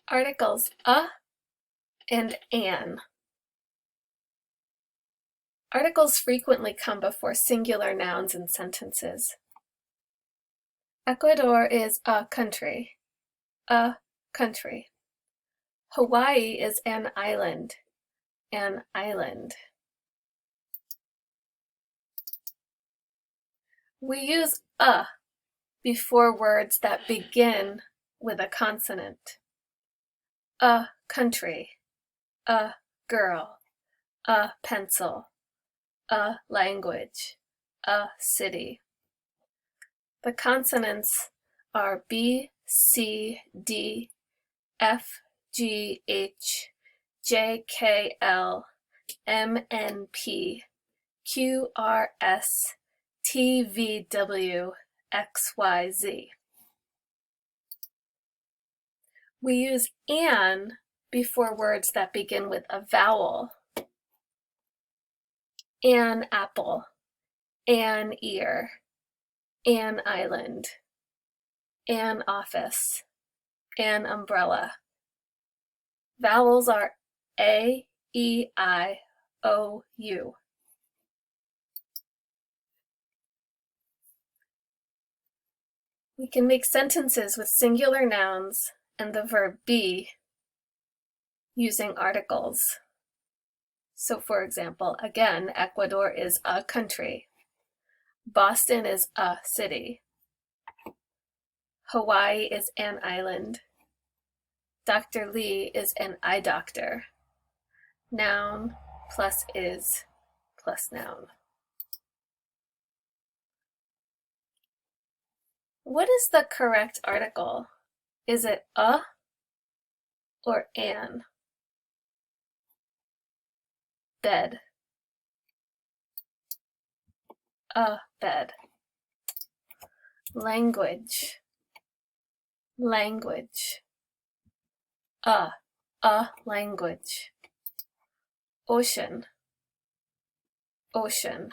Articles a and an. Articles frequently come before singular nouns in sentences. Ecuador is a country. A country. Hawaii is an island. An island. We use a before words that begin with a consonant. A country, a girl, a pencil, a language, a city. The consonants are B, C, D, F, G, H, J, K, L, M, N, P, Q, R, S, T, V, W, X, Y, Z. We use an before words that begin with a vowel. An apple, an ear, an island, an office, an umbrella. Vowels are A, E, I, O, U. We can make sentences with singular nouns and the verb be using articles. So for example, again, Ecuador is a country. Boston is a city. Hawaii is an island. Dr. Lee is an eye doctor. Noun plus is plus noun. What is the correct article? Is it a or an? Bed. A bed. Language. Language. A language. Ocean. Ocean.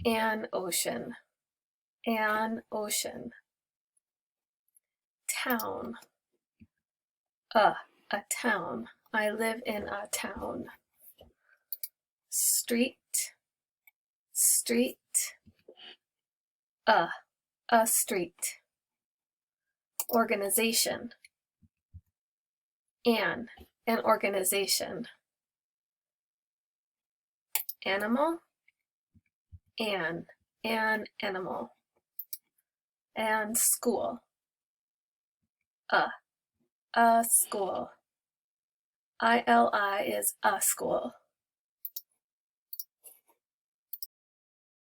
An ocean. An ocean. Town. A town. I live in a town. Street. Street. A street. Organization. An organization. Animal. An animal. And school. A school. ILI is a school.